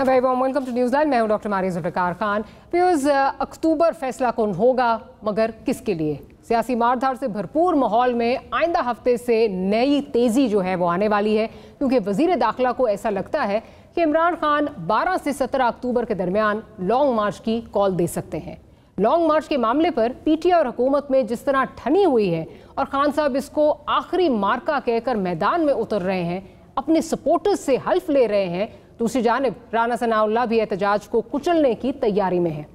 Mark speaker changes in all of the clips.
Speaker 1: Very warm welcome to News Live. मैं हूं doctor Maria Zulfiqar Khan. फ्यूज़ अक्टूबर फैसला कौन होगा, मगर किसके लिए? सियासी मारधाड़ से भरपूर माहौल में आइंदा हफ्ते से नई तेज़ी जो है वो आने वाली है, क्योंकि वज़ीर दाखिला को ऐसा लगता है कि इमरान खान 12 से 17 अक्टूबर के दरमियान लॉन्ग मार्च की कॉल दे सकते हैं। लॉन्ग मार्च के मामले पर पीटीआई और हुकूमत में जिस तरह ठनी हुई है और खान साहब इसको आखिरी मार्का कहकर मैदान में उतर रहे हैं, अपने सपोर्टर्स से हल्फ ले रहे हैं, दूसरी जानिब राना सनाउल्लाह भी एहतजाज को कुचलने की तैयारी में है।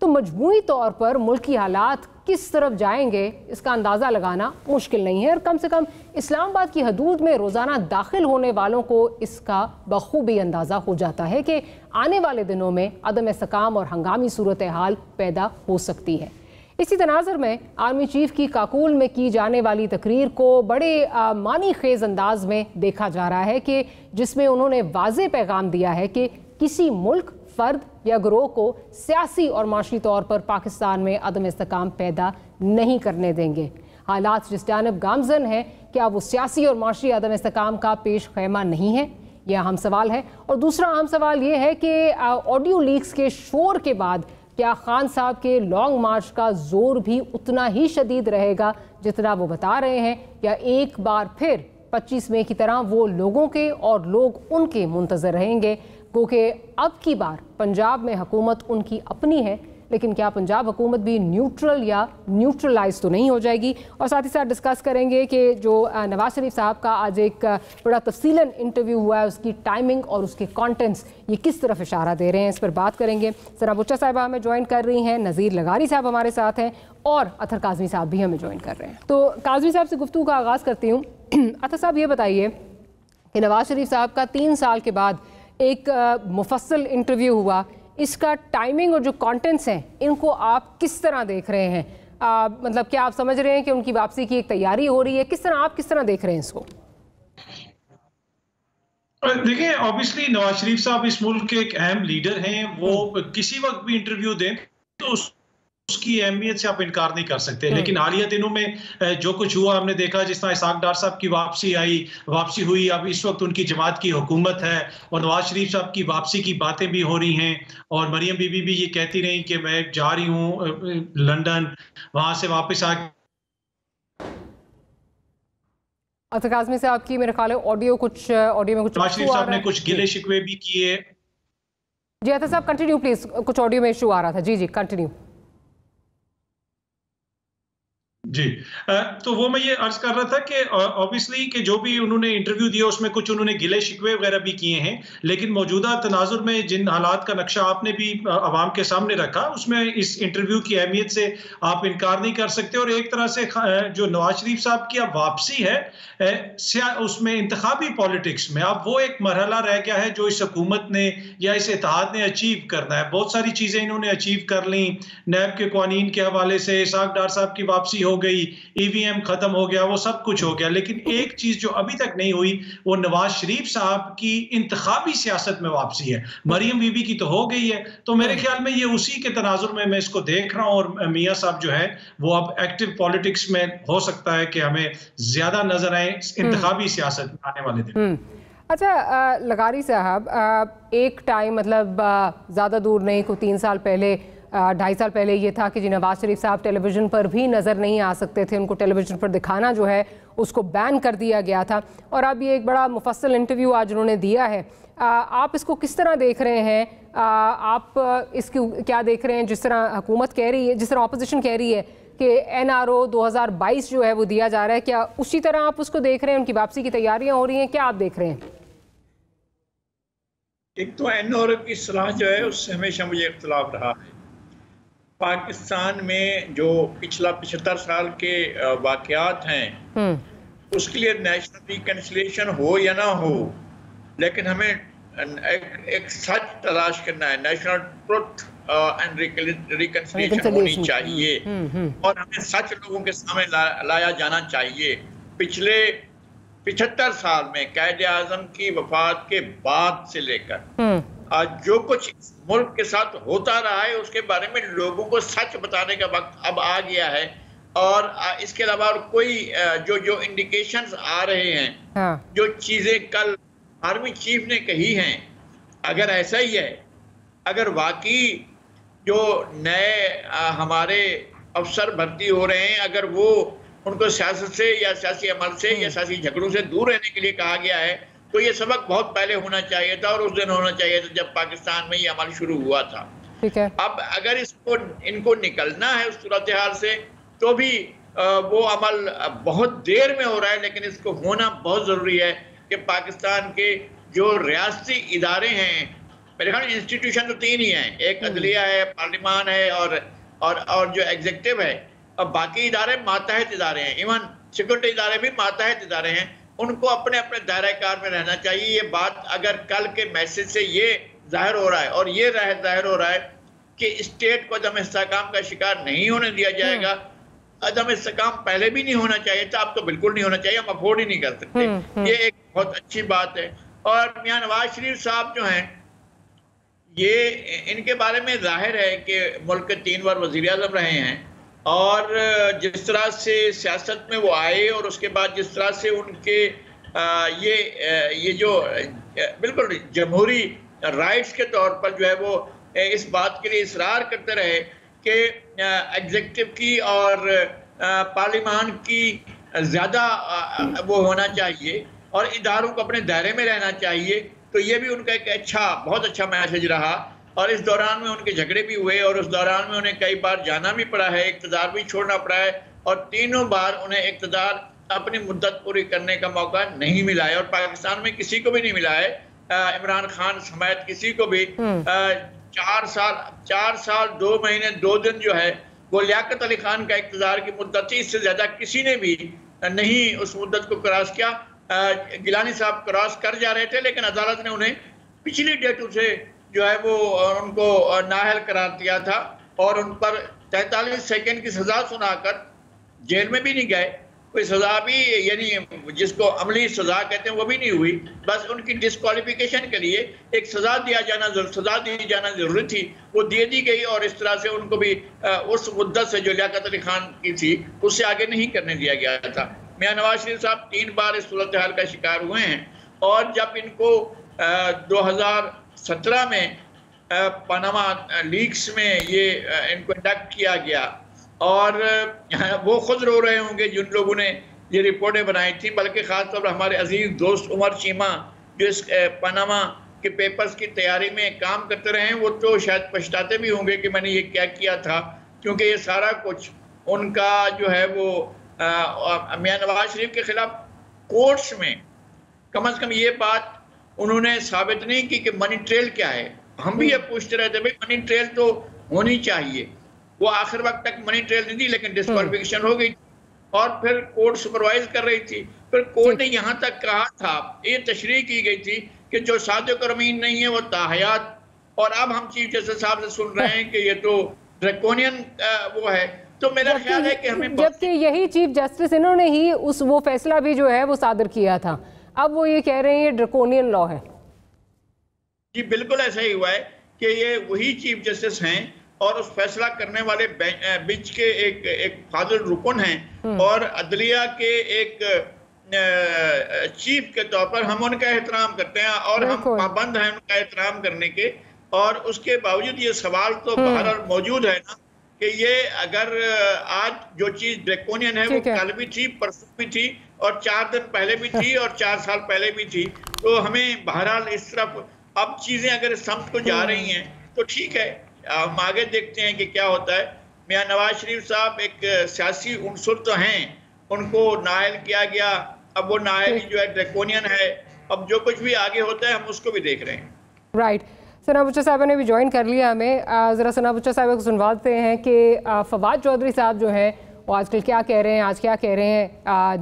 Speaker 1: तो मजमूई तौर पर मुल्की हालात किस तरफ जाएंगे इसका अंदाज़ा लगाना मुश्किल नहीं है, और कम से कम इस्लामाबाद की हदूद में रोज़ाना दाखिल होने वालों को इसका बखूबी अंदाज़ा हो जाता है कि आने वाले दिनों में अदम इस्तेकाम और हंगामी सूरत हाल पैदा हो सकती है। इसी तनाज़र में आर्मी चीफ की काकूल में की जाने वाली तकरीर को बड़े मानी खेज अंदाज में देखा जा रहा है, कि जिसमें उन्होंने वाज़े पैगाम दिया है कि किसी मुल्क, फ़र्द या ग्रोह को सियासी और माशी तौर पर पाकिस्तान में अदम इस्तेकाम पैदा नहीं करने देंगे। हालात जिस जानब गामजन है, क्या वो सियासी और माशी अदम इस्तेकाम का पेश खैमा नहीं है? यह अहम सवाल है। और दूसरा अहम सवाल ये है कि ऑडियो लीक्स के शोर के बाद क्या खान साहब के लॉन्ग मार्च का जोर भी उतना ही शदीद रहेगा जितना वो बता रहे हैं, या एक बार फिर 25 मई की तरह वो लोगों के और लोग उनके मुंतज़र रहेंगे? क्योंकि अब की बार पंजाब में हुकूमत उनकी अपनी है, लेकिन क्या पंजाब हुकूमत भी न्यूट्रल या न्यूट्रलाइज तो नहीं हो जाएगी? और साथ ही साथ डिस्कस करेंगे कि जो नवाज शरीफ साहब का आज एक बड़ा तफसीलन इंटरव्यू हुआ है, उसकी टाइमिंग और उसके कंटेंट्स ये किस तरफ इशारा दे रहे हैं, इस पर बात करेंगे। सरा बुच्चा साहिबा हमें ज्वाइन कर रही हैं, नज़ीर लगारी साहब हमारे साथ हैं, और अतर काज़मी साहब भी हमें ज्वाइन कर रहे हैं। तो काज़मी साहब से गुफ्तगू का आगाज़ करती हूँ। अतर साहब ये बताइए कि नवाज शरीफ साहब का 3 साल के बाद एक मुफस्सल इंटरव्यू हुआ, इसका टाइमिंग और जो कंटेंट्स हैं इनको आप किस तरह देख रहे हैं? मतलब क्या आप समझ रहे हैं कि उनकी वापसी की एक तैयारी हो रही है? आप किस तरह देख रहे हैं इसको?
Speaker 2: देखिए, ऑब्वियसली नवाज शरीफ साहब इस मुल्क के एक अहम लीडर हैं। वो किसी वक्त भी इंटरव्यू दें तो उसकी अहमियत से आप इनकार नहीं कर सकते। लेकिन हालिया दिनों में जो कुछ हुआ हमने देखा, जिस तरह इसाक डार साहब की वापसी हुई, अब इस वक्त उनकी जमात की हुकूमत है और नवाज शरीफ साहब की वापसी की बातें भी हो रही हैं, और मरियम बीबी भी ये कहती रही कि मैं जा रही हूँ लंदन, वहां से वापस आ।
Speaker 1: अतर काज़मी से आपकी मेरे ख्याल है ऑडियो में कुछ
Speaker 2: नवाज शरीफ साहब ने कुछ गिले शिकवे भी किए।
Speaker 1: जी अतर साहब कंटिन्यू प्लीज, कुछ ऑडियो में इशू आ रहा था। जी कंटिन्यू।
Speaker 2: जी, तो वो मैं ये अर्ज कर रहा था कि ऑब्वियसली कि जो भी उन्होंने इंटरव्यू दिया उसमें कुछ उन्होंने गिले शिकवे वगैरह भी किए हैं, लेकिन मौजूदा तनाजुर में जिन हालात का नक्शा आपने भी आवाम के सामने रखा, उसमें इस इंटरव्यू की अहमियत से आप इनकार नहीं कर सकते। और एक तरह से जो नवाज शरीफ साहब की अब वापसी है उसमें इंतखाबी पॉलिटिक्स में अब वो एक मरहला रह गया है जो इस हुकूमत ने या इस इत्तेहाद ने अचीव करना है। बहुत सारी चीजें इन्होंने अचीव कर ली, नैब के कानून के हवाले से इसाक डार साहब की वापसी हो गई, ईवीएम खत्म हो गया, वो सब कुछ हो गया। लेकिन एक चीज जो अभी तक नहीं हुई वो नवाज शरीफ साहब की इंतखाबी सियासत में वापसी है। मरियम बीबी की तो हो गई है, तो मेरे ख्याल में ये उसी के तनाजुर में मैं इसको देख रहा हूं। और मियां साहब जो है वो अब एक्टिव पॉलिटिक्स में हो सकता है कि हमें ज्यादा नजर आए इंतखाबी सियासत में आने वाले दिन।
Speaker 1: अच्छा लगारी साहब, एक टाइम मतलब ज़्यादा दूर नहीं, को 3 साल पहले 2.5 साल पहले ये था कि जी नवाज शरीफ साहब टेलीविज़न पर भी नज़र नहीं आ सकते थे, उनको टेलीविज़न पर दिखाना जो है उसको बैन कर दिया गया था। और अब ये एक बड़ा मुफस्सल इंटरव्यू आज उन्होंने दिया है, आप इसको किस तरह देख रहे हैं? आप इसकी क्या देख रहे हैं जिस तरह हुकूमत कह रही है, जिस तरह अपोजिशन कह रही है कि NRO 2022 जो है वो दिया जा रहा है, क्या उसी तरह आप उसको देख रहे हैं? उनकी वापसी की तैयारियां हो रही हैं, क्या आप देख रहे हैं?
Speaker 3: एक तो NRO की सलाह जो है उससे हमेशा मुझे इख्तिलाफ रहा है। पाकिस्तान में जो पिछला 75 साल के वाक़यात हैं उसके लिए नेशनल रिकन्सिलिएशन हो या ना हो, लेकिन हमें एक सच तलाश करना है। नेशनल ट्रुथ एंड रिकन्सिलिएशन होनी चाहिए और हमें सच लोगों के सामने लाया जाना चाहिए। पिछले 75 साल में कायदे आज़म की वफात के बाद से लेकर आज जो कुछ मुल्क के साथ होता रहा है उसके बारे में लोगों को सच बताने का वक्त अब आ गया है। और इसके अलावा और कोई जो इंडिकेशंस आ रहे हैं, जो चीजें कल आर्मी चीफ ने कही हैं अगर ऐसा ही है, अगर वाकई जो नए हमारे अफसर भर्ती हो रहे हैं, अगर वो उनको सियासत से या सियासी अमल से या सियासी झगड़ों से दूर रहने के लिए कहा गया है, तो ये सबक बहुत पहले होना चाहिए था और उस दिन होना चाहिए था जब पाकिस्तान में ये अमल शुरू हुआ था।
Speaker 1: ठीक है।
Speaker 3: अब अगर इनको निकलना है उस सूरत हाल से, तो भी वो अमल बहुत देर में हो रहा है, लेकिन इसको होना बहुत जरूरी है कि पाकिस्तान के जो रियासती इदारे हैं, मेरे ख्याल इंस्टीट्यूशन तो 3 ही हैं, एक अदलिया है, पार्लिमान है और जो एग्जीक्यूटिव है। अब बाकी इदारे मातहत इदारे हैं, इवन सिक्योरिटी इदारे भी मातहत इदारे हैं, उनको अपने अपने दायरा कार में रहना चाहिए। ये बात अगर कल के मैसेज से ये जाहिर हो रहा है और ये जाहिर हो रहा है कि स्टेट को अदम इस्तेहकाम का शिकार नहीं होने दिया जाएगा। अदम इस्तेहकाम पहले भी नहीं होना चाहिए था, अब तो बिल्कुल नहीं होना चाहिए, हम अफोर्ड ही नहीं कर सकते। ये एक बहुत अच्छी बात है। और मियां नवाज शरीफ साहब जो हैं, ये इनके बारे में जाहिर है कि मुल्क के 3 बार वज़ीर आज़म रहे हैं, और जिस तरह से सियासत में वो आए और उसके बाद जिस तरह से उनके ये जो बिल्कुल जमहूरी राइट्स के तौर पर जो है वो इस बात के लिए इसरार करते रहे कि एग्जीक्यूटिव की और पार्लिमान की ज़्यादा वो होना चाहिए और इदारों को अपने दायरे में रहना चाहिए, तो ये भी उनका एक बहुत अच्छा मैसेज रहा। और इस दौरान में उनके झगड़े भी हुए और उस दौरान में उन्हें कई बार जाना भी पड़ा है, इक़्तिदार भी छोड़ना पड़ा है, और तीनों बार उन्हें इक़्तिदार अपनी मुद्दत पूरी करने का मौका नहीं मिला है, और पाकिस्तान में किसी को भी नहीं मिला है, इमरान खान समेत किसी को भी। 4 साल 2 महीने 2 दिन जो है वो लियाकत अली खान का इक़्तिदार की मुद्दत थी, इससे ज़्यादा किसी ने भी नहीं उस मुद्दत को क्रॉस किया। गिलानी साहब क्रॉस कर जा रहे थे, लेकिन अदालत ने उन्हें पिछली डेटों से जो है वो उनको नाअहल करार दिया था और उन पर 43 सेकंड की सजा सुनाकर जेल में भी नहीं गए, कोई सजा भी यानी जिसको अमली सजा कहते हैं वो भी नहीं हुई, बस उनकी डिस्क्वालिफिकेशन के लिए एक सजा दी जाना जरूरी थी, वो दे दी गई, और इस तरह से उनको भी उस मुद्दत से जो लियाकत अली खान की थी उससे आगे नहीं करने दिया गया था। मियां नवाज शरीफ साहब 3 बार इस सूरत हाल का शिकार हुए हैं, और जब इनको 2017 में पनामा लीक्स में ये इनको इंडक्ट किया गया, और वो खुद रो रहे होंगे जिन लोगों ने ये रिपोर्टें बनाई थी, बल्कि ख़ासतौर पर हमारे अजीज़ दोस्त उमर चीमा जो इस पनामा के पेपर्स की तैयारी में काम करते रहे हैं, वो तो शायद पछताते भी होंगे कि मैंने ये क्या किया था, क्योंकि ये सारा कुछ उनका जो है वो मियां नवाज शरीफ के खिलाफ कोर्ट्स में कम से कम ये बात उन्होंने साबित नहीं की कि मनी ट्रेल क्या है। हम भी ये पूछते रहते भाई मनी ट्रेल तो होनी चाहिए, वो आखिर वक्त तक मनी ट्रेल नहीं दी, लेकिन डिस्क्वालिफिकेशन हो गई और फिर कोर्ट सुपरवाइज कर रही थी। फिर कोर्ट ने यहाँ तक कहा था, ये तशरीह की गई थी कि जो सादिक और अमीन नहीं है वो ताहयात, और अब हम चीफ जस्टिस साहब से सुन रहे हैं कि ये तो ड्रैकोनियन वो है। तो मेरा ख्याल है कि हमें,
Speaker 1: जबकि यही चीफ जस्टिस इन्होंने ही वो फैसला भी जो है वो सादर किया था, अब वो ये कह रहे हैं ये ड्रैकोनियन लॉ है।
Speaker 3: जी बिल्कुल ऐसा ही हुआ है कि ये वही चीफ जस्टिस हैं और उस फैसला करने वाले बेंच के एक फाजिल रुकन हैं, और अदलिया के एक चीफ के तौर पर हम उनका एहतराम करते हैं और हम पाबंद हैं उनका एहतराम करने के। और उसके बावजूद ये सवाल तो बहरहाल मौजूद है ना कि ये अगर आज जो चीज ड्रैकोनियन है वो कल भी थी, परसों भी थी, और 4 दिन पहले भी थी, और 4 साल पहले भी थी, तो हमें बहरहाल इस तरफ अब चीजें अगर समझ को जा रही हैं तो ठीक है, हम आगे देखते हैं कि क्या होता है। मियां नवाज शरीफ साहब एक सियासी उनसुर तो हैं, उनको नाअहल किया गया, अब वो नाअहली जो है ड्रैकोनियन है, अब जो कुछ भी आगे होता है हम उसको भी देख रहे हैं।
Speaker 1: राइट, सना बुच्चा साहब ने भी ज्वाइन कर लिया हमें, ज़रा सना बुच्चा साहब को सुनवाते हैं कि फवाद चौधरी साहब जो हैं वो आजकल क्या कह रहे हैं, आज क्या कह रहे हैं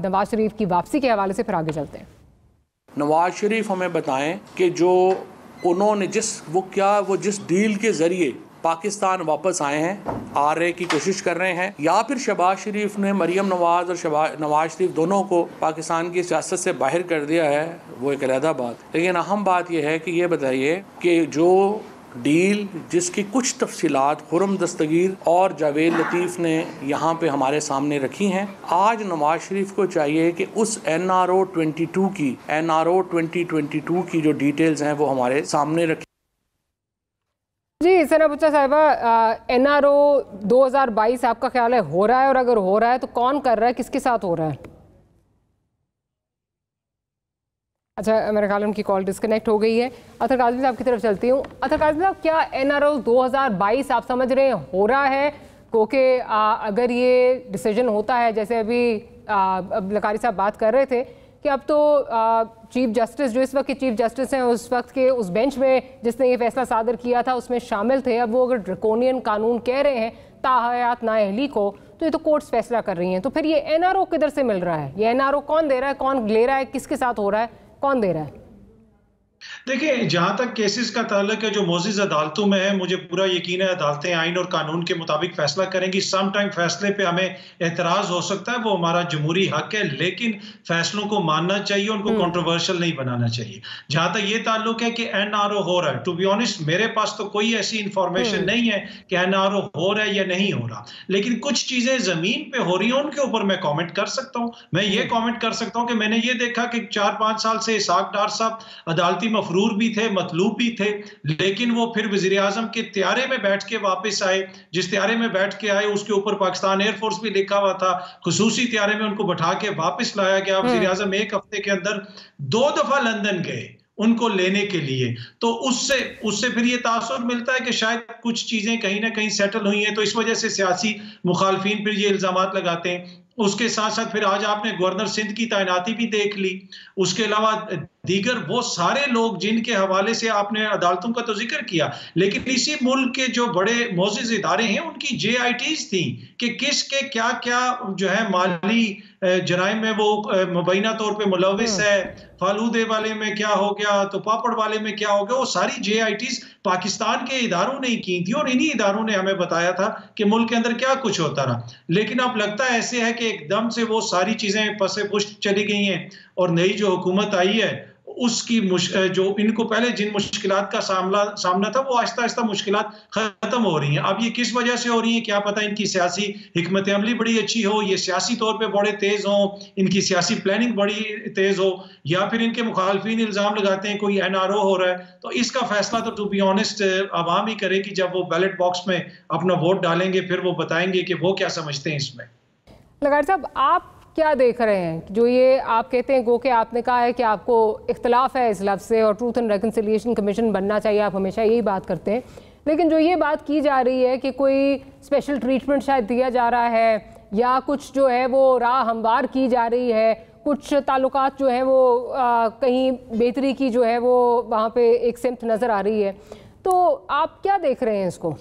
Speaker 1: नवाज शरीफ की वापसी के हवाले से, फिर आगे चलते हैं।
Speaker 4: नवाज शरीफ हमें बताएं कि जो उन्होंने जिस डील के ज़रिए पाकिस्तान वापस आए हैं, आ रहे की कोशिश कर रहे हैं, या फिर शहबाज शरीफ ने मरीम नवाज और नवाज शरीफ दोनों को पाकिस्तान की सियासत से बाहर कर दिया है, वो एक अलग बात। लेकिन अहम बात यह है कि ये बताइए कि जो डील जिसकी कुछ तफसीलात खुर्रम दस्तगीर और जावेद लतीफ़ ने यहाँ पे हमारे सामने रखी हैं, आज नवाज शरीफ को चाहिए कि उस NRO 2022 की जो डिटेल्स हैं वो हमारे सामने रखी।
Speaker 1: जी सना बुच्चा साहिबा, NRO 2022 आपका ख्याल है हो रहा है, और अगर हो रहा है तो कौन कर रहा है, किसके साथ हो रहा है? अच्छा, मेरे ख्याल उनकी कॉल डिस्कनेक्ट हो गई है। अतर काज़मी साहब की तरफ चलती हूँ। अतर काज़मी साहब, क्या NRO 2022 आप समझ रहे हैं हो रहा है? क्योंकि अगर ये डिसीजन होता है, जैसे अभी लकारी साहब बात कर रहे थे कि अब तो चीफ जस्टिस, जो इस वक्त के चीफ जस्टिस हैं, उस वक्त के उस बेंच में जिसने ये फैसला सादर किया था उसमें शामिल थे, अब वो अगर ड्रैकोनियन कानून कह रहे हैं ताहयात नाअहली को, तो ये तो कोर्ट्स फैसला कर रही हैं। तो फिर ये NRO किधर से मिल रहा है? ये NRO कौन दे रहा है, कौन ले रहा है, किसके साथ हो रहा है, कौन दे रहा है?
Speaker 2: देखिए, जहां तक केसेस का ताल्लुक है जो मोजिज अदालतों में है, मुझे पूरा यकीन है अदालतें आइन और कानून के मुताबिक फैसला करेंगी। सम टाइम फैसले पे हमें एतराज हो सकता है, वो हमारा जमहूरी हक है, लेकिन फैसलों को मानना चाहिए, उनको कंट्रोवर्शियल नहीं बनाना चाहिए। जहां तक ये ताल्लुक है कि NRO हो रहा है, टू बी ऑनेस्ट मेरे पास तो कोई ऐसी इंफॉर्मेशन नहीं है कि NRO हो रहा है या नहीं हो रहा, लेकिन कुछ चीजें जमीन पे हो रही हैं, उनके ऊपर मैं कॉमेंट कर सकता हूँ। मैं ये कॉमेंट कर सकता हूँ कि मैंने ये देखा कि 4-5 साल से इसाक डार साहब अदालती मफरूर भी थे, मतलूब भी थे, लेकिन वो फिर वजीर आजम के त्यारे में बैठ के वापस आए। जिस त्यारे में बैठ के आए उसके ऊपर पाकिस्तान एयरफोर्स भी लिखा हुआ था, खुसूसी त्यारे में उनको बैठा के वापस लाया गया। वजीर आजम 1 हफ्ते के अंदर 2 दफा लंदन गए उनको लेने के लिए। तो उससे फिर ये तासुर मिलता है कि शायद कुछ चीजें कहीं ना कहीं सेटल हुई हैं, तो इस वजह से सियासी मुखालफिन फिर ये इल्जामात लगाते हैं। उसके साथ साथ फिर आज आपने गवर्नर सिंध की तैनाती भी देख ली, उसके अलावा दीगर वो सारे लोग जिनके हवाले से आपने अदालतों का तो जिक्र किया, लेकिन इसी मुल्क के जो बड़े मोजिज इदारे हैं उनकी JITs थी कि किसके क्या क्या जो है माली जराइम में वो मुबैना तौर पे मुलविस है, फालूदे वाले में क्या हो गया, तो पापड़ वाले में क्या हो गया, वो सारी JITs पाकिस्तान के इदारों ने की थी और इन्हीं इदारों ने हमें बताया था कि मुल्क के अंदर क्या कुछ होता रहा। लेकिन अब लगता है ऐसे है कि एकदम से वो सारी चीजें पसे पुष्ट चली गई हैं और नई जो हुकूमत आई है उसकी जो इनको पहले जिन मुश्किलात का सामना था वो आहिस्ता आहिस्ता मुश्किलात खत्म हो रही हैं। अब ये किस वजह से हो रही हैं क्या पता, इनकी सियासी हिकमत अमली बड़ी अच्छी हो, ये सियासी तौर पे बड़े तेज हो, इनकी सियासी प्लानिंग बड़ी तेज हो, या फिर इनके मुखालफिन इल्जाम लगाते हैं कोई NRO हो रहा है। तो इसका फैसला तो टू बी ऑनेस्ट आवाम ही करेगी, जब वो बैलेट बॉक्स में अपना वोट डालेंगे फिर वो बताएंगे कि वो क्या समझते हैं इसमें।
Speaker 1: लगार साहब, आप क्या देख रहे हैं जो ये आप कहते हैं, गो के आपने कहा है कि आपको इख्तलाफ है इस लफ्ज़ से और ट्रूथ एंड रिकन्सिलिएशन कमीशन बनना चाहिए, आप हमेशा यही बात करते हैं, लेकिन जो ये बात की जा रही है कि कोई स्पेशल ट्रीटमेंट शायद दिया जा रहा है या कुछ जो है वो राह हमवार की जा रही है, कुछ ताल्लुकात जो है वो कहीं बेहतरी की जो है वो वहाँ पे एक सिमत नज़र आ रही है, तो आप क्या देख रहे हैं इसको?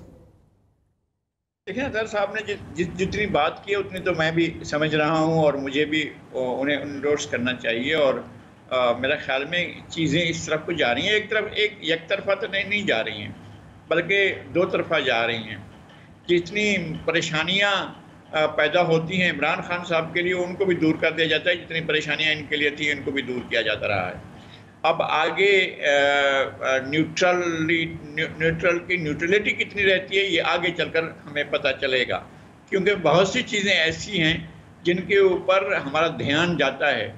Speaker 3: देखिए, अतर साहब ने जितनी बात की है उतनी तो मैं भी समझ रहा हूँ और मुझे भी उन्हें एंडोर्स करना चाहिए। और मेरा ख्याल में चीज़ें इस तरफ को जा रही हैं, एक तरफा तो नहीं जा रही हैं, बल्कि 2 तरफा जा रही हैं। जितनी परेशानियाँ पैदा होती हैं इमरान खान साहब के लिए, उनको भी दूर कर दिया जाता है, जितनी परेशानियाँ इनके लिए थी इनको भी दूर किया जाता रहा है। अब आगे न्यूट्रलिटी कितनी रहती है ये आगे चलकर हमें पता चलेगा, क्योंकि बहुत सी चीज़ें ऐसी हैं जिनके ऊपर हमारा ध्यान जाता है,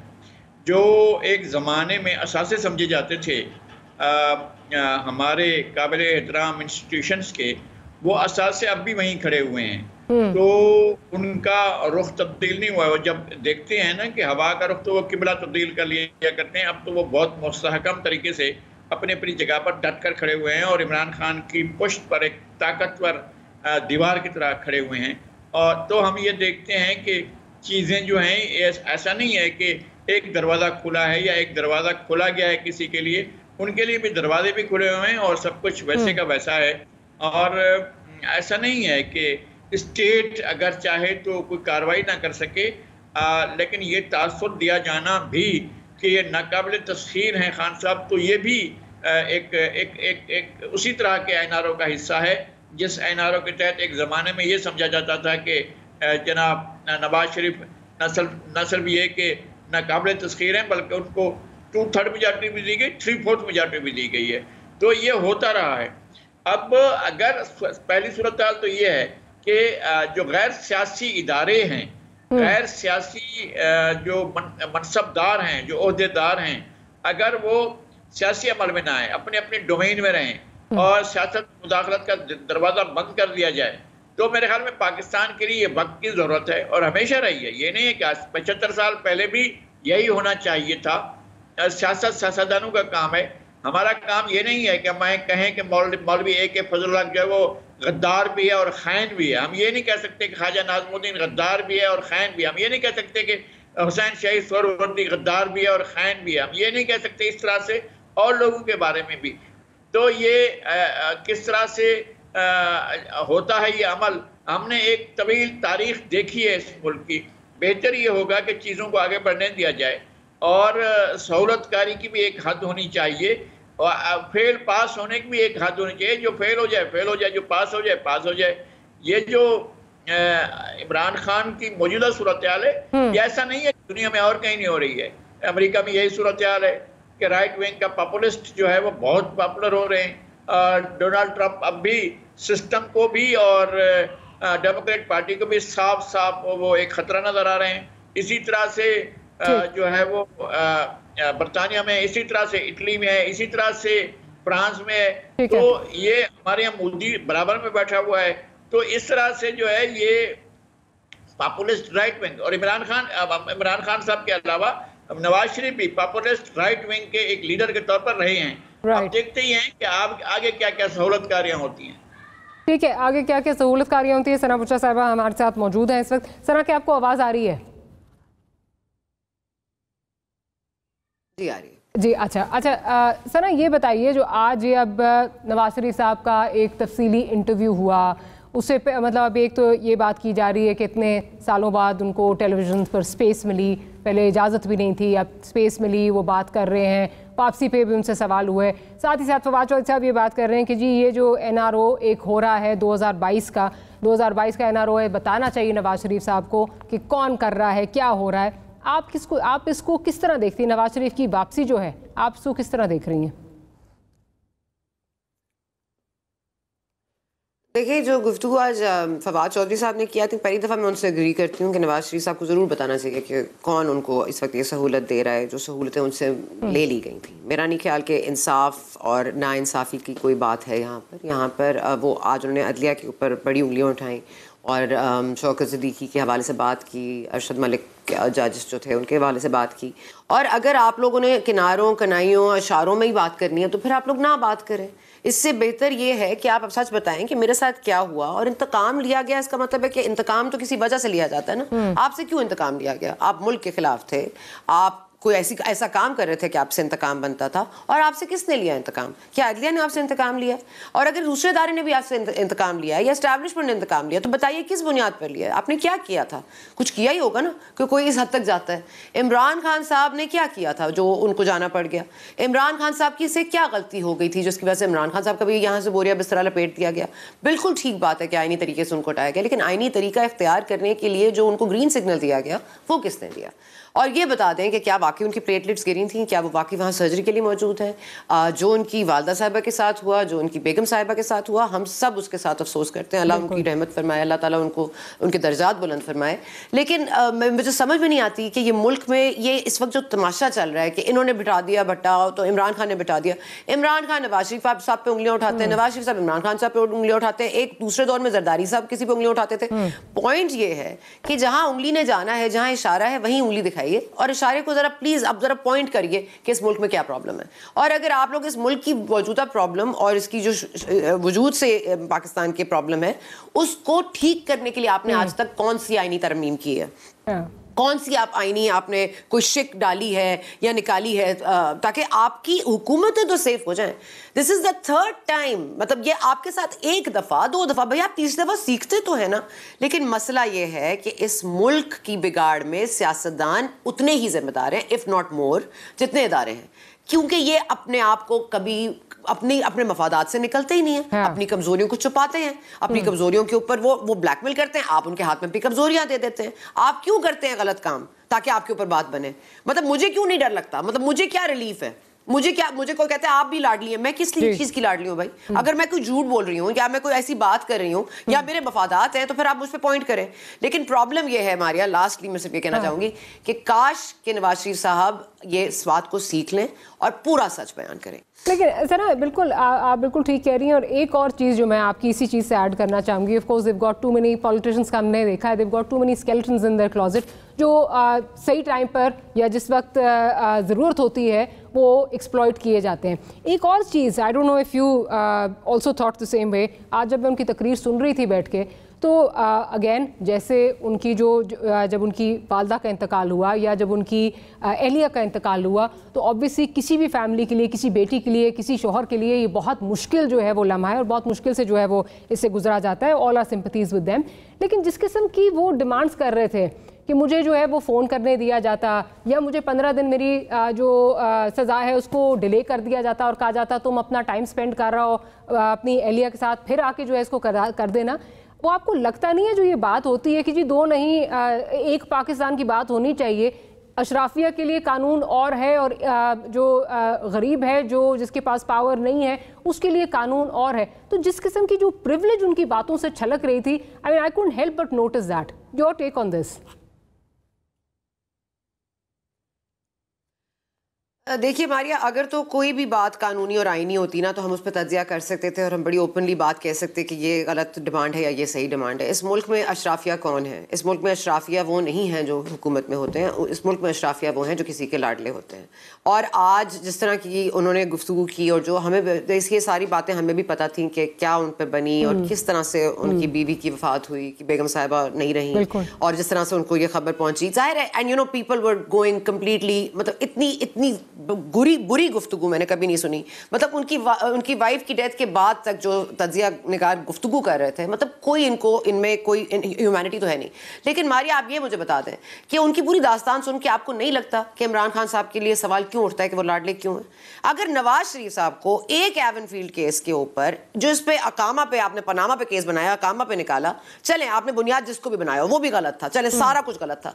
Speaker 3: जो एक ज़माने में असासे समझे जाते थे हमारे काबिल एहतराम इंस्टीट्यूशंस के, वो असासे अब भी वहीं खड़े हुए हैं। तो उनका रुख तब्दील नहीं हुआ। जब देखते हैं ना कि हवा का रुख तो वो किबला तब्दील कर लिया करते हैं, अब तो वो बहुत मुस्तहकम तरीके से अपनी जगह पर डट कर खड़े हुए हैं और इमरान खान की पुश्त पर एक ताकतवर दीवार की तरह खड़े हुए हैं। और तो हम ये देखते हैं कि चीज़ें जो हैं, ऐसा नहीं है कि एक दरवाज़ा खुला है या एक दरवाज़ा खोला गया है किसी के लिए, उनके लिए भी दरवाजे भी खुले हुए हैं और सब कुछ वैसे का वैसा है। और ऐसा नहीं है कि स्टेट अगर चाहे तो कोई कार्रवाई ना कर सके, लेकिन ये तासुर दिया जाना भी कि ये नाकाबिल तस्खीर हैं खान साहब, तो ये भी एक उसी तरह के NRO का हिस्सा है, जिस NRO के तहत एक ज़माने में ये समझा जाता था कि जनाब नवाज शरीफ न सिर्फ ये कि नाकाबिल तस्खीर हैं, बल्कि उनको 2/3 मेजॉरिटी भी दी गई, 3/4 मेजॉरिटी भी दी गई है। तो ये होता रहा है। अब अगर पहली सूरत हाल तो ये है कि जो गैर सियासी इदारे हैं, गैर सियासी जो मनसबदार हैं, जो ओहदेदार हैं, अगर वो सियासी अमल में ना आए, अपने अपने डोमेन में रहें और सियासत मुदाखलत का दरवाज़ा बंद कर दिया जाए, तो मेरे ख्याल में पाकिस्तान के लिए ये वक्त की ज़रूरत है और हमेशा रही है। ये नहीं है कि 75 साल पहले भी यही होना चाहिए था। सियासत सियासतदानों का काम है, हमारा काम ये नहीं है कि हम कहें कि मौलवी A.K. फजलुल्लाह जो है वो गद्दार भी है और खैन भी है। हम ये नहीं कह सकते कि ख्वाजा नाज़मुद्दीन गद्दार भी है और खैन भी है। हम ये नहीं कह सकते कि हुसैन शहीद सोहरावर्दी गद्दार भी है और खैन भी है। हम ये नहीं कह सकते इस तरह से और लोगों के बारे में भी। तो ये किस तरह से होता है ये अमल, हमने एक तवील तारीख देखी है इस मुल्क की। बेहतर ये होगा कि चीज़ों को आगे बढ़ने दिया जाए और सहूलतकारी की भी एक हद होनी चाहिए और फेल पास होने की भी एक हद होनी चाहिए। जो फेल हो जाए फेल हो जाए, जो पास हो जाए पास हो जाए। ये जो इमरान खान की मौजूदा सूरत हाल है, ये ऐसा नहीं है दुनिया में और कहीं नहीं हो रही है। अमेरिका में यही सूरत हाल है कि राइट विंग का पॉपुलिस्ट जो है वो बहुत पॉपुलर हो रहे हैं। डोनाल्ड ट्रंप अब भी सिस्टम को भी और डेमोक्रेट पार्टी को भी साफ साफ वो एक खतरा नजर आ रहे हैं। इसी तरह से जो है वो बरतानिया में, इसी तरह से इटली में है, इसी तरह से फ्रांस में है। तो ये हमारे यहाँ मोदी बराबर में बैठा हुआ है। तो इस तरह से जो है ये पॉपुलिस्ट राइट विंग और इमरान खान साहब के अलावा नवाज शरीफ भी पॉपुलिस्ट राइट विंग के एक लीडर के तौर पर रहे हैं। आप देखते ही हैं कि आगे क्या क्या सहूलतकारियाँ होती हैं।
Speaker 1: ठीक है, आगे क्या क्या सहूलतकारियाँ होती है। सना बुच्चा साहिबा हमारे साथ मौजूद हैं इस वक्त। सना, क्या आपको आवाज़ आ रही है?
Speaker 5: जी आ रही है
Speaker 1: जी। अच्छा सना, ये बताइए जो आज ये अब नवाज शरीफ साहब का एक तफसीली इंटरव्यू हुआ, उससे मतलब अब एक तो ये बात की जा रही है कि इतने सालों बाद उनको टेलीविज़न पर स्पेस मिली, पहले इजाज़त भी नहीं थी, अब स्पेस मिली, वो बात कर रहे हैं। वापसी पे भी उनसे सवाल हुए। साथ ही साथ फवाद चौधरी साहब ये बात कर रहे हैं कि जी ये जो NRO एक हो रहा है 2022 का NRO है, बताना चाहिए नवाज शरीफ साहब को कि कौन कर रहा है, क्या हो रहा है। आप इसको किस तरह देखती हैं? नवाज शरीफ की वापसी जो है आप इसको किस तरह देख रही हैं?
Speaker 5: देखिए, जो गुफ्तगू आज फवाद चौधरी साहब ने किया थी, पहली दफ़ा मैं उनसे एग्री करती हूँ कि नवाज शरीफ साहब को ज़रूर बताना चाहिए कि कौन उनको इस वक्त ये सहूलत दे रहा है, जो सहूलतें उनसे ले ली गई थी। मेरा नहीं ख्याल कि इंसाफ और नाइंसाफ़ी की कोई बात है यहाँ पर। वो आज उन्होंने अदलिया के ऊपर बड़ी उंगलियाँ उठाईं और शौकत सिद्दीकी के हवाले से बात की, अरशद मलिक जजेस जो थे उनके हवाले से बात की। और अगर आप लोगों ने किनारों कनाइयों अशारों में ही बात करनी है तो फिर आप लोग ना बात करें। इससे बेहतर ये है कि आप अब सच बताएं कि मेरे साथ क्या हुआ और इंतकाम लिया गया। इसका मतलब है कि इंतकाम तो किसी वजह से लिया जाता है ना। आपसे क्यों इंतकाम लिया गया? आप मुल्क के खिलाफ थे, आप कोई ऐसा काम कर रहे थे कि आपसे इंतकाम बनता था, और आपसे किसने लिया इंतकाम? क्या अदलिया ने आपसे इंतकाम लिया? और अगर दूसरे इदारे ने भी आपसे इंतकाम लिया या एस्टैब्लिशमेंट ने इंतकाम लिया तो बताइए किस बुनियाद पर लिया? आपने क्या किया था? कुछ किया ही होगा ना, कि कोई इस हद तक जाता है। इमरान खान साहब ने क्या किया था जो उनको जाना पड़ गया? इमरान खान साहब की से क्या गलती हो गई थी जिसकी वजह से इमरान खान साहब का भी यहाँ से बोरिया बिस्तरा लपेट दिया गया? बिल्कुल ठीक बात है कि आईनी तरीके से उनको हटाया गया, लेकिन आईनी तरीका इख्तियार करने के लिए जो उनको ग्रीन सिग्नल दिया गया वो किसने दिया? और ये बता दें कि क्या वाकई उनकी प्लेटलेट्स गिरी थी, क्या वो वाकई वहाँ सर्जरी के लिए मौजूद हैं? जो उनकी वालदा साहिबा के साथ हुआ, जो उनकी बेगम साहिबा के साथ हुआ, हम सब उसके साथ अफसोस करते हैं। अल्लाह उनकी रहमत फरमाए, अल्लाह ताला उनको उनके दर्जात बुलंद फरमाए। लेकिन मुझे समझ में नहीं आती कि ये मुल्क में ये इस वक्त जो तमाशा चल रहा है कि इन्होंने बिठा दिया भट्टा तो इमरान खान ने बिठा दिया। इमरान खान नवाज शरीफ साहब पे उंगलियाँ उठाते हैं, नवाज शरीफ साहब इमरान खान साहब पे उंगलियाँ उठाते हैं। एक दूसरे दौर में जरदारी साहब किसी पे उंगलियाँ उठाते थे। पॉइंट ये है कि जहाँ उंगली ने जाना है, जहाँ इशारा है वहीं उंगली दिखाइए और इशारे को जरा प्लीज अब जरा पॉइंट करिए कि इस मुल्क में क्या प्रॉब्लम है। और अगर आप लोग इस मुल्क की मौजूदा प्रॉब्लम और इसकी जो वजूद से पाकिस्तान की प्रॉब्लम है उसको ठीक करने के लिए आपने आज तक कौन सी आईनी तरमीम की है? कौन सी आईनी आपने कोई शिक डाली है या निकाली है ताकि आपकी हुकूमतें तो सेफ हो जाएं? This is the third time, मतलब ये आपके साथ एक दफा दो दफा, भाई आप तीसरी दफा सीखते तो है ना। लेकिन मसला ये है कि इस मुल्क की बिगाड़ में सियासतदान उतने ही जिम्मेदार हैं, इफ नॉट मोर, जितने इदारे हैं, क्योंकि ये अपने आप को कभी अपने मफादात से निकलते ही नहीं है। हाँ। अपनी कमजोरियों को छुपाते हैं, अपनी कमजोरियों के ऊपर वो ब्लैकमेल करते हैं, आप उनके हाथ में अपनी कमजोरियां दे देते हैं। आप क्यों करते हैं गलत काम ताकि आपके ऊपर बात बने? मतलब मुझे क्यों नहीं डर लगता? मतलब मुझे क्या रिलीफ है मुझे कोई कहता है आप भी लाडली हैं, मैं किस चीज की लाडली हूँ भाई? अगर मैं कोई झूठ बोल रही हूँ या मैं कोई ऐसी बात कर रही हूँ या मेरे मफादात हैं तो फिर आप मुझ पे पॉइंट करें। लेकिन प्रॉब्लम ये है मारिया, लास्टली मैं सिर्फ ये कहना चाहूंगी कि काश कि नवाज शरीफ साहब ये इस बात को सीख लें और पूरा सच बयान करें।
Speaker 1: लेकिन सर बिल्कुल आप बिल्कुल ठीक कह रही हैं। और एक और चीज़ जो मैं आपकी इसी चीज़ से ऐड करना चाहूँगी, of course they've got too many politicians का हमने देखा है, they've got too many skeletons in their closet, जो सही टाइम पर या जिस वक्त ज़रूरत होती है वो एक्सप्लॉइट किए जाते हैं। एक और चीज़, I don't know if you also thought the same way, आज जब मैं उनकी तकरीर सुन रही थी बैठ के, तो अगेन जैसे उनकी जब उनकी वालदा का इंतकाल हुआ या जब उनकी एहलिया का इंतकाल हुआ, तो ऑब्वियसली किसी भी फैमिली के लिए, किसी बेटी के लिए, किसी शौहर के लिए ये बहुत मुश्किल जो है वो लम्हा है और बहुत मुश्किल से जो है वो इससे गुजरा जाता है। All our sympathies with them. लेकिन जिस किस्म की वो डिमांड्स कर रहे थे कि मुझे जो है वो फ़ोन करने दिया जाता या मुझे 15 दिन मेरी जो सज़ा है उसको डिले कर दिया जाता और कहा जाता तुम अपना टाइम स्पेंड कर रहा हो अपनी एहलिया के साथ, फिर आके जो है इसको कर देना, वो आपको लगता नहीं है जो ये बात होती है कि जी दो नहीं एक पाकिस्तान की बात होनी चाहिए? अशराफिया के लिए कानून और है और जो गरीब है, जो जिसके पास पावर नहीं है, उसके लिए कानून और है। तो जिस किस्म की जो प्रिविलेज उनकी बातों से छलक रही थी, I mean I couldn't help but notice that. Your take on this?
Speaker 5: देखिए मारिया, अगर तो कोई भी बात कानूनी और आईनी होती ना तो हम उस पर तज्जिया कर सकते थे और हम बड़ी ओपनली बात कह सकते कि ये गलत डिमांड है या ये सही डिमांड है। इस मुल्क में अशराफिया कौन है? इस मुल्क में अशराफिया वो नहीं हैं जो हुकूमत में होते हैं, इस मुल्क में अशराफिया वो हैं जो किसी के लाडले होते हैं। और आज जिस तरह की उन्होंने गुफ्तगू की और जो हमें ये सारी बातें हमें भी पता थी कि क्या उन पर बनी और किस तरह से उनकी बीवी की वफात हुई कि बेगम साहिबा नहीं रही और जिस तरह से उनको ये खबर पहुंची, जाहिर है and you know people were going completely, मतलब इतनी बुरी गुफ्तगू मैंने कभी नहीं सुनी। मतलब उनकी वाइफ की डेथ के बाद तक जो तज्जिया निगार गुफ्तगू कर रहे थे, मतलब कोई इनमें कोई ह्यूमैनिटी तो है नहीं। लेकिन मारिया आप ये मुझे बता दें कि उनकी पूरी दास्तान सुन के आपको नहीं लगता कि इमरान खान साहब के लिए सवाल क्यों उठता है कि वो लाडले क्यों हैं? अगर नवाज शरीफ साहब को एक एवनफील्ड केस के ऊपर, जो इस पे अकामा पे आपने पनामा पे केस बनाया, अकामा पे निकाला, चलें आपने बुनियाद जिसको भी बनाया वो भी गलत था, चलें सारा कुछ गलत था,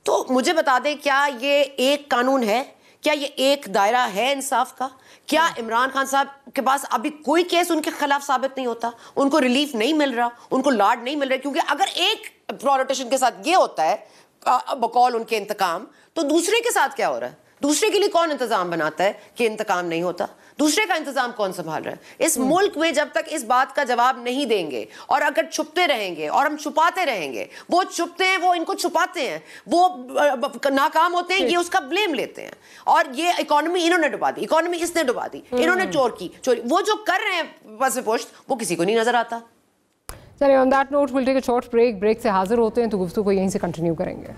Speaker 5: तो मुझे बता दें क्या ये एक कानून है? क्या ये एक दायरा है इंसाफ का? क्या इमरान खान साहब के पास अभी कोई केस उनके खिलाफ साबित नहीं होता? उनको रिलीफ नहीं मिल रहा, उनको लाड नहीं मिल रहा? क्योंकि अगर एक पॉलिटिशियन के साथ ये होता है बकौल उनके इंतकाम, तो दूसरे के साथ क्या हो रहा है? दूसरे के लिए कौन इंतजाम बनाता है कि इंतकाम नहीं होता? दूसरे का इंतजाम कौन संभाल रहा है? इस मुल्क में जब तक इस बात का जवाब नहीं देंगे और अगर छुपते रहेंगे और हम छुपाते रहेंगे, वो छुपते हैं, वो इनको छुपाते हैं, वो नाकाम होते हैं, ये उसका ब्लेम लेते हैं और ये इकोनॉमी इन्होंने डुबा दी, इकोनॉमी इसने डुबा दी, इन्होंने चोरी वो जो कर रहे हैं बस पोस्ट, वो किसी को नहीं नजर आता।
Speaker 1: चलिए on that note will take a short break से हाजिर होते हैं तो गुफ्तगू को यहीं से कंटिन्यू करेंगे।